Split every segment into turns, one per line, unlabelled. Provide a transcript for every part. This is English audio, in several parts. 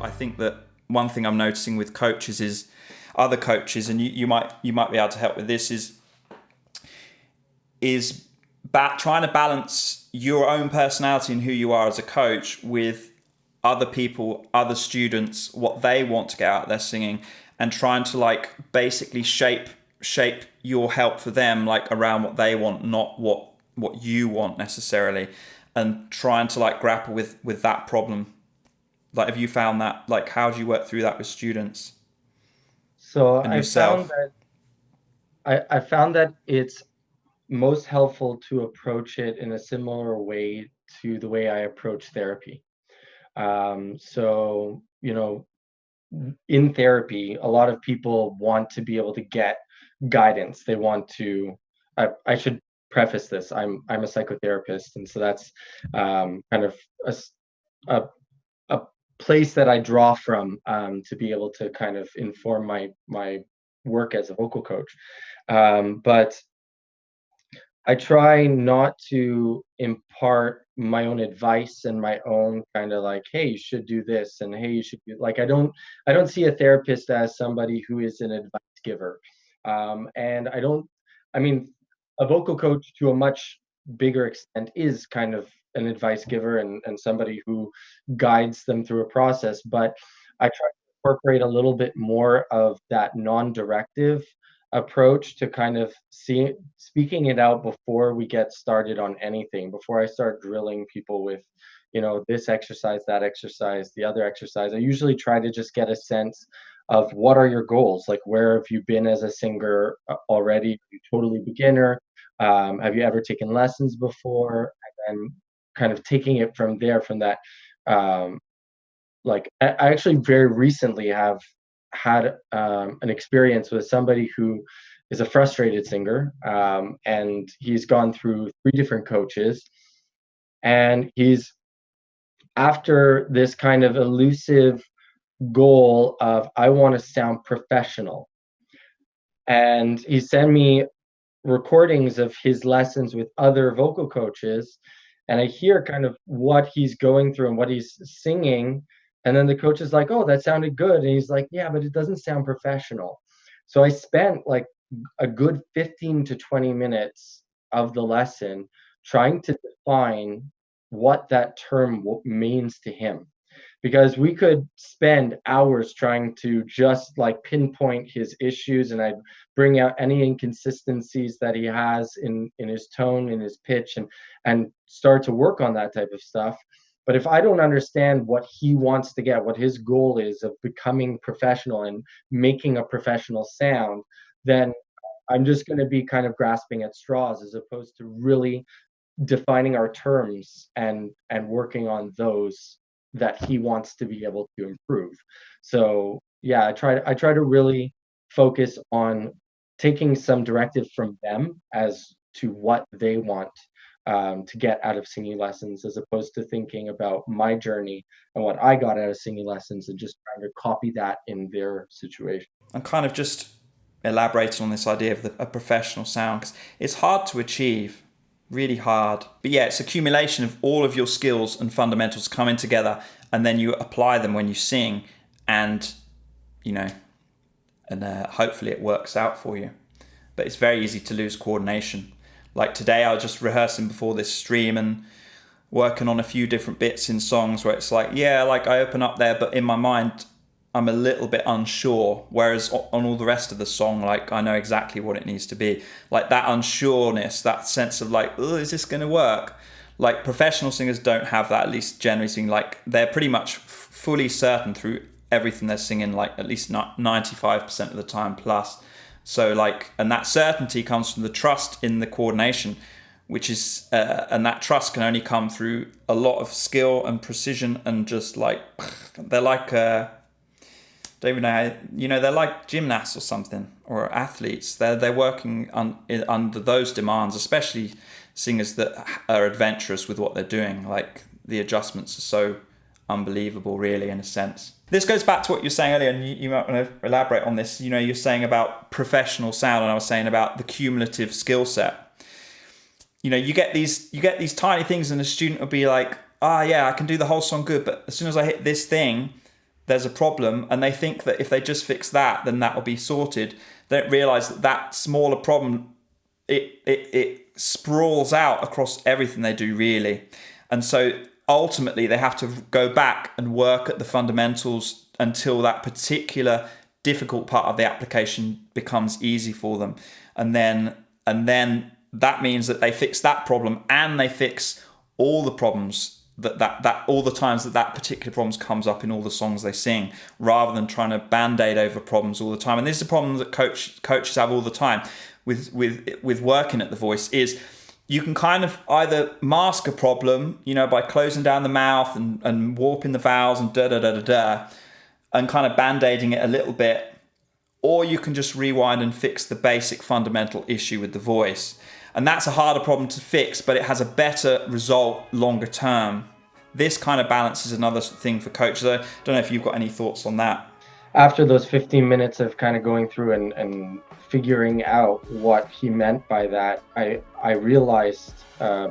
I think that one thing I'm noticing with coaches is other coaches, and you might be able to help with this, is trying to balance your own personality and who you are as a coach with other people, other students, what they want to get out of their singing, and trying to like basically shape your help for them like around what they want, not what you want necessarily, and trying to like grapple with that problem. Like, have you found that? Like, how do you work through that with students
So
and
I found
yourself?
that I found that it's most helpful to approach it in a similar way to the way I approach therapy. So, in therapy, a lot of people want to be able to get guidance. They want to, I should preface this. I'm a psychotherapist, and so that's kind of a, a, a place that I draw from to be able to kind of inform my work as a vocal coach. But I try not to impart my own advice and my own kind of like, hey, you should do this, and hey, you should do like I don't see a therapist as somebody who is an advice giver. And I mean, a vocal coach to a much bigger extent is kind of an advice giver and somebody who guides them through a process. But I try to incorporate a little bit more of that non-directive approach to kind of speaking it out before we get started on anything, before I start drilling people with, this exercise, that exercise, the other exercise. I usually try to just get a sense of what are your goals? Like, where have you been as a singer already? Are you totally beginner? Have you ever taken lessons before? And then kind of taking it from there, from that. Like, I actually very recently have had an experience with somebody who is a frustrated singer, and he's gone through three different coaches, and he's after this kind of elusive goal of I want to sound professional, and he sent me recordings of his lessons with other vocal coaches, and I hear kind of what he's going through and what he's singing. And then the coach is like, "Oh, that sounded good." And he's like, "Yeah, but it doesn't sound professional." So I spent like a good 15 to 20 minutes of the lesson trying to define what that term means to him, because we could spend hours trying to just like pinpoint his issues, and I'd bring out any inconsistencies that he has in his tone, in his pitch, and start to work on that type of stuff. But if I don't understand what he wants to get, what his goal is of becoming professional and making a professional sound, then I'm just going to be kind of grasping at straws as opposed to really defining our terms and working on those that he wants to be able to improve. So yeah, I try to really focus on taking some directive from them as to what they want to get out of singing lessons, as opposed to thinking about my journey and what I got out of singing lessons and just trying to copy that in their situation.
I'm kind of just elaborating on this idea of a professional sound, because it's hard to achieve, really hard. But yeah, it's accumulation of all of your skills and fundamentals coming together, and then you apply them when you sing, and you know, and hopefully it works out for you. But it's very easy to lose coordination. Like today, I was just rehearsing before this stream and working on a few different bits in songs where it's like, yeah, like I open up there, but in my mind, I'm a little bit unsure. Whereas on all the rest of the song, like I know exactly what it needs to be. Like that unsureness, that sense of like, oh, is this going to work? Like professional singers don't have that, at least generally speaking. Like they're pretty much fully certain through everything they're singing, like at least 95% of the time plus. So like, and that certainty comes from the trust in the coordination, which is, and that trust can only come through a lot of skill and precision, and just like, they're like, don't even know how, they're like gymnasts or something, or athletes. They're working under those demands, especially singers that are adventurous with what they're doing. Like the adjustments are so unbelievable, really, in a sense. This goes back to what you were saying earlier, and you might want to elaborate on this. You're saying about professional sound, and I was saying about the cumulative skill set. You get these tiny things, and a student will be like, yeah, I can do the whole song good, but as soon as I hit this thing, there's a problem, and they think that if they just fix that, then that will be sorted. They don't realize that that smaller problem, it sprawls out across everything they do, really. And so ultimately they have to go back and work at the fundamentals until that particular difficult part of the application becomes easy for them. And then that means that they fix that problem, and they fix all the problems that all the times that particular problems comes up in all the songs they sing, rather than trying to band-aid over problems all the time. And this is a problem that coaches have all the time with working at the voice, is you can kind of either mask a problem, by closing down the mouth and warping the vowels and and kind of band-aiding it a little bit, or you can just rewind and fix the basic fundamental issue with the voice. And that's a harder problem to fix, but it has a better result longer term. This kind of balance is another thing for coaches. I don't know if you've got any thoughts on that.
After those 15 minutes of kind of going through and figuring out what he meant by that, I realized,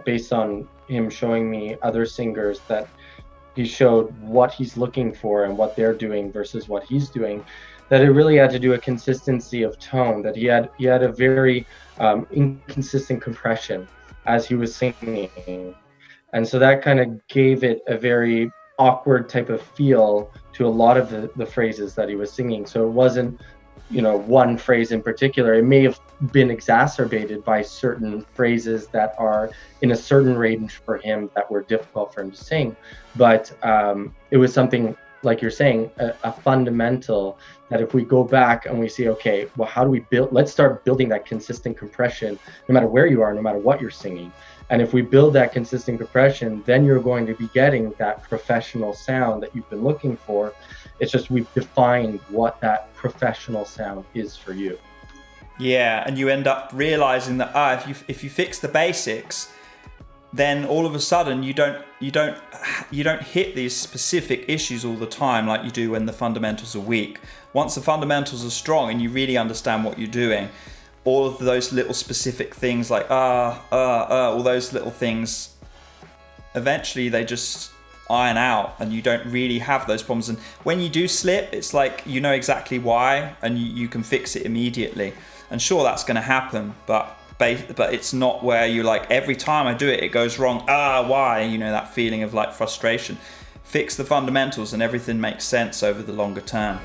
based on him showing me other singers, that he showed what he's looking for and what they're doing versus what he's doing, that it really had to do a consistency of tone, that he had a very inconsistent compression as he was singing. And so that kind of gave it a very awkward type of feel to a lot of the phrases that he was singing. So it wasn't, one phrase in particular. It may have been exacerbated by certain phrases that are in a certain range for him that were difficult for him to sing. But it was something, like you're saying, a fundamental, that if we go back and we see, okay, well, how do we let's start building that consistent compression, no matter where you are, no matter what you're singing. And if we build that consistent compression, then you're going to be getting that professional sound that you've been looking for. It's just we've defined what that professional sound is for you.
Yeah, and you end up realizing that if you fix the basics, then all of a sudden you don't hit these specific issues all the time like you do when the fundamentals are weak. Once the fundamentals are strong and you really understand what you're doing, all of those little specific things like all those little things, eventually they just iron out and you don't really have those problems. And when you do slip, it's like you know exactly why and you can fix it immediately. And sure, that's going to happen, but it's not where you're like, every time I do it, it goes wrong. Why? That feeling of like frustration. Fix the fundamentals and everything makes sense over the longer term.